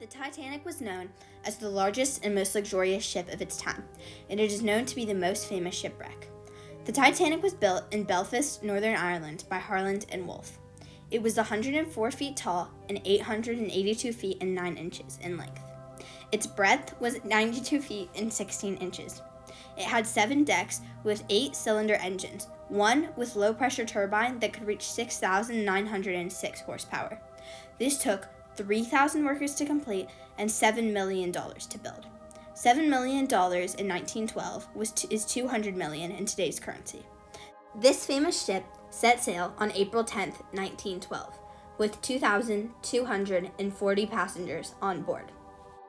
The Titanic was known as the largest and most luxurious ship of its time, and it is known to be the most famous shipwreck. The Titanic was built in Belfast, Northern Ireland by Harland and Wolff. It was 104 feet tall and 882 feet and 9 inches in length. Its breadth was 92 feet and 16 inches. It had 7 decks with 8-cylinder engines, one with low-pressure turbine that could reach 6,906 horsepower. This took 3,000 workers to complete and $7 million to build. $7 million in 1912 is $200 million in today's currency. This famous ship set sail on April 10, 1912, with 2,240 passengers on board.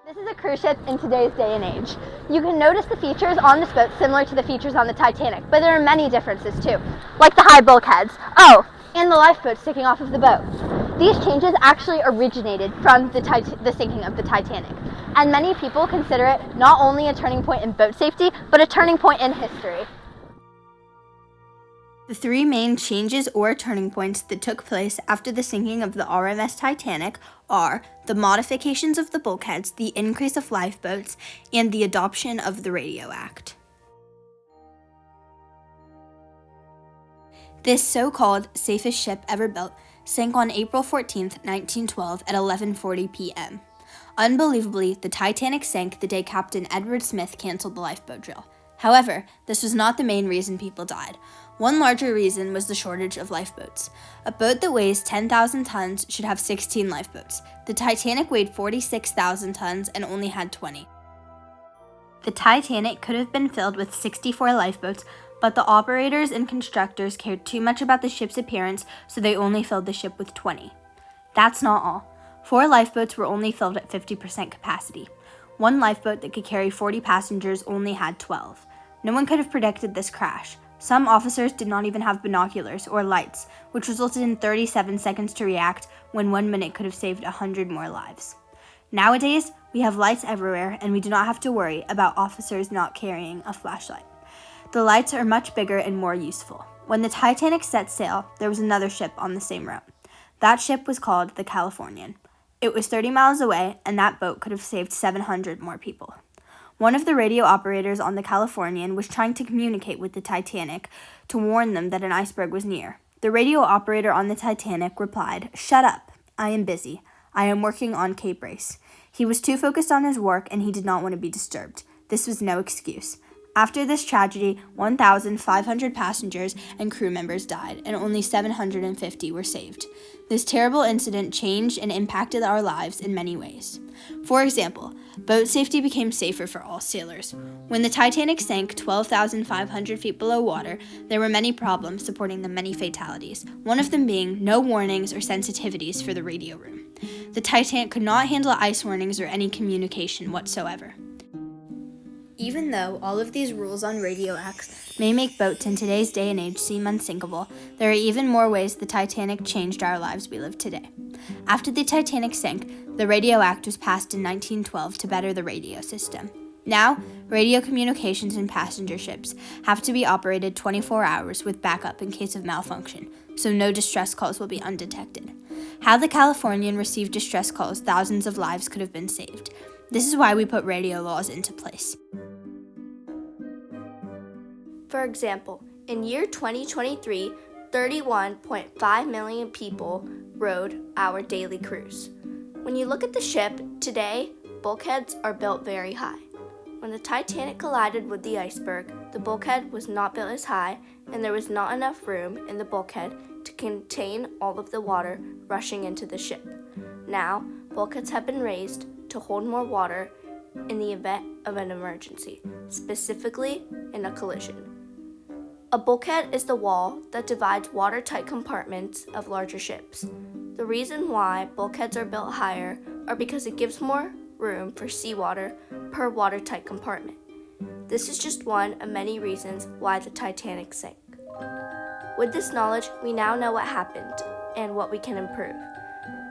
This is a cruise ship in today's day and age. You can notice the features on this boat similar to the features on the Titanic, but there are many differences too, like the high bulkheads. Oh, and the lifeboat sticking off of the boat. These changes actually originated from the sinking of the Titanic, and many people consider it not only a turning point in boat safety, but a turning point in history. The 3 main changes or turning points that took place after the sinking of the RMS Titanic are the modifications of the bulkheads, the increase of lifeboats, and the adoption of the Radio Act. This so-called safest ship ever built sank on April 14, 1912 at 11:40 p.m. Unbelievably, the Titanic sank the day Captain Edward Smith canceled the lifeboat drill. However, this was not the main reason people died. One larger reason was the shortage of lifeboats. A boat that weighs 10,000 tons should have 16 lifeboats. The Titanic weighed 46,000 tons and only had 20. The Titanic could have been filled with 64 lifeboats, but the operators and constructors cared too much about the ship's appearance, so they only filled the ship with 20. That's not all. 4 lifeboats were only filled at 50% capacity. One lifeboat that could carry 40 passengers only had 12. No one could have predicted this crash. Some officers did not even have binoculars or lights, which resulted in 37 seconds to react when 1 minute could have saved 100 more lives. Nowadays, we have lights everywhere, and we do not have to worry about officers not carrying a flashlight. The lights are much bigger and more useful. When the Titanic set sail, there was another ship on the same route. That ship was called the Californian. It was 30 miles away, and that boat could have saved 700 more people. One of the radio operators on the Californian was trying to communicate with the Titanic to warn them that an iceberg was near. The radio operator on the Titanic replied, "Shut up. I am busy. I am working on Cape Race." He was too focused on his work, and he did not want to be disturbed. This was no excuse. After this tragedy, 1,500 passengers and crew members died, and only 750 were saved. This terrible incident changed and impacted our lives in many ways. For example, boat safety became safer for all sailors. When the Titanic sank 12,500 feet below water, there were many problems supporting the many fatalities, one of them being no warnings or sensitivities for the radio room. The Titanic could not handle ice warnings or any communication whatsoever. Even though all of these rules on radio acts may make boats in today's day and age seem unsinkable, there are even more ways the Titanic changed our lives we live today. After the Titanic sank, the Radio Act was passed in 1912 to better the radio system. Now, radio communications in passenger ships have to be operated 24 hours with backup in case of malfunction, so no distress calls will be undetected. Had the Californian received distress calls, thousands of lives could have been saved. This is why we put radio laws into place. For example, in year 2023, 31.5 million people rode our daily cruise. When you look at the ship, today, bulkheads are built very high. When the Titanic collided with the iceberg, the bulkhead was not built as high, and there was not enough room in the bulkhead to contain all of the water rushing into the ship. Now, bulkheads have been raised to hold more water in the event of an emergency, specifically in a collision. A bulkhead is the wall that divides watertight compartments of larger ships. The reason why bulkheads are built higher are because it gives more room for seawater per watertight compartment. This is just one of many reasons why the Titanic sank. With this knowledge, we now know what happened and what we can improve.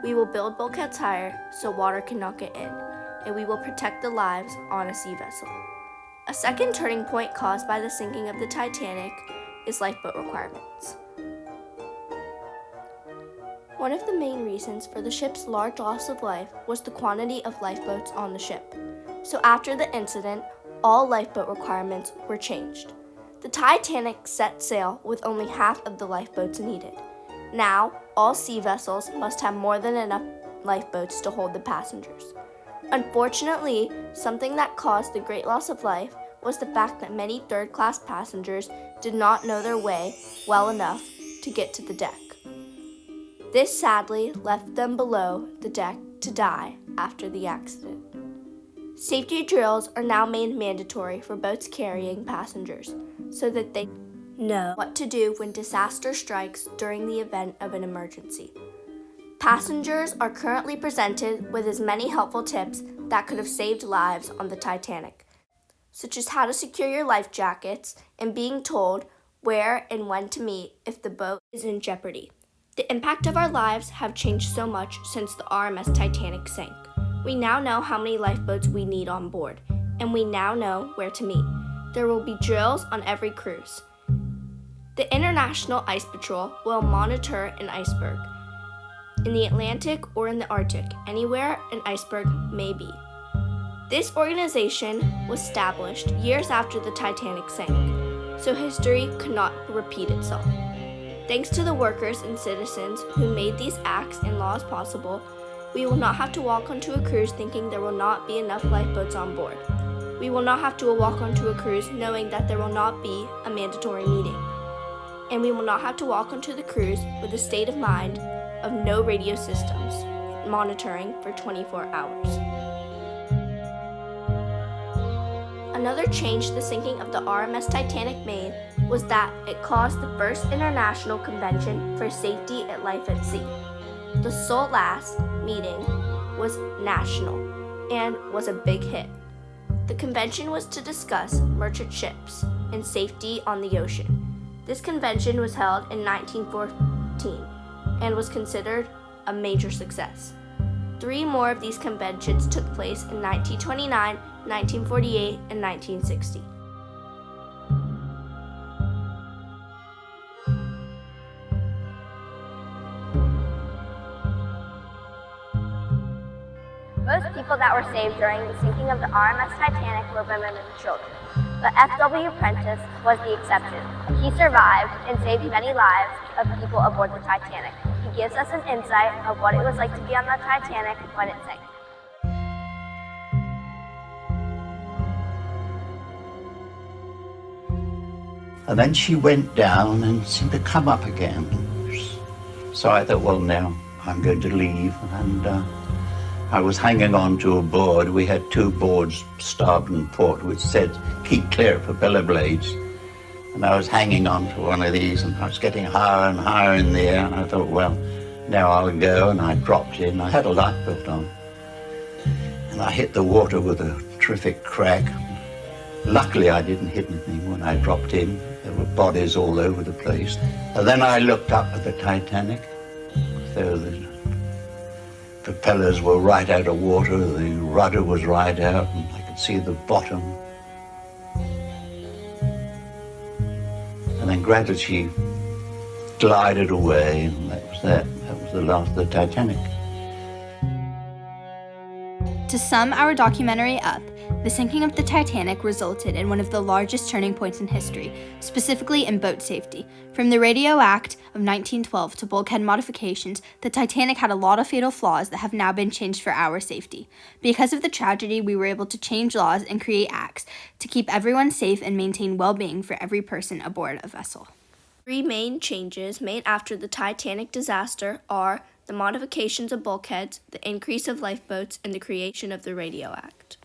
We will build bulkheads higher so water cannot get in, and we will protect the lives on a sea vessel. A second turning point caused by the sinking of the Titanic is lifeboat requirements. One of the main reasons for the ship's large loss of life was the quantity of lifeboats on the ship. So after the incident, all lifeboat requirements were changed. The Titanic set sail with only half of the lifeboats needed. Now, all sea vessels must have more than enough lifeboats to hold the passengers. Unfortunately, something that caused the great loss of life was the fact that many third-class passengers did not know their way well enough to get to the deck. This sadly left them below the deck to die after the accident. Safety drills are now made mandatory for boats carrying passengers so that they know what to do when disaster strikes during the event of an emergency. Passengers are currently presented with as many helpful tips that could have saved lives on the Titanic, such as how to secure your life jackets and being told where and when to meet if the boat is in jeopardy. The impact of our lives have changed so much since the RMS Titanic sank. We now know how many lifeboats we need on board, and we now know where to meet. There will be drills on every cruise. The International Ice Patrol will monitor an iceberg in the Atlantic or in the Arctic, anywhere an iceberg may be. This organization was established years after the Titanic sank, so history could not repeat itself. Thanks to the workers and citizens who made these acts and laws possible, we will not have to walk onto a cruise thinking there will not be enough lifeboats on board. We will not have to walk onto a cruise knowing that there will not be a mandatory meeting. And we will not have to walk onto the cruise with a state of mind of no radio systems monitoring for 24 hours. Another change the sinking of the RMS Titanic made was that it caused the first international convention for safety at life at sea. The SOLAS meeting was national and was a big hit. The convention was to discuss merchant ships and safety on the ocean. This convention was held in 1914 and was considered a major success. 3 more of these conventions took place in 1929, 1948, and 1960. Most people that were saved during the sinking of the RMS Titanic were women and children, but F.W. Prentice was the exception. He survived and saved many lives of people aboard the Titanic. He gives us an insight of what it was like to be on the Titanic when it sank. And then she went down and seemed to come up again. So I thought, well, now I'm going to leave. And I was hanging on to a board. We had 2 boards, starboard and port, which said, keep clear for pillar blades. And I was hanging on to one of these, and I was getting higher and higher in the air. And I thought, well, now I'll go. And I dropped in. I had a lifebelt on. And I hit the water with a terrific crack. Luckily, I didn't hit anything when I dropped in. There were bodies all over the place. And then I looked up at the Titanic. There the propellers were right out of water, the rudder was right out, and I could see the bottom. And then gradually she glided away, and that was that. That was the last of the Titanic. To sum our documentary up, the sinking of the Titanic resulted in one of the largest turning points in history, specifically in boat safety. From the Radio Act of 1912 to bulkhead modifications, the Titanic had a lot of fatal flaws that have now been changed for our safety. Because of the tragedy, we were able to change laws and create acts to keep everyone safe and maintain well-being for every person aboard a vessel. 3 main changes made after the Titanic disaster are the modifications of bulkheads, the increase of lifeboats, and the creation of the Radio Act.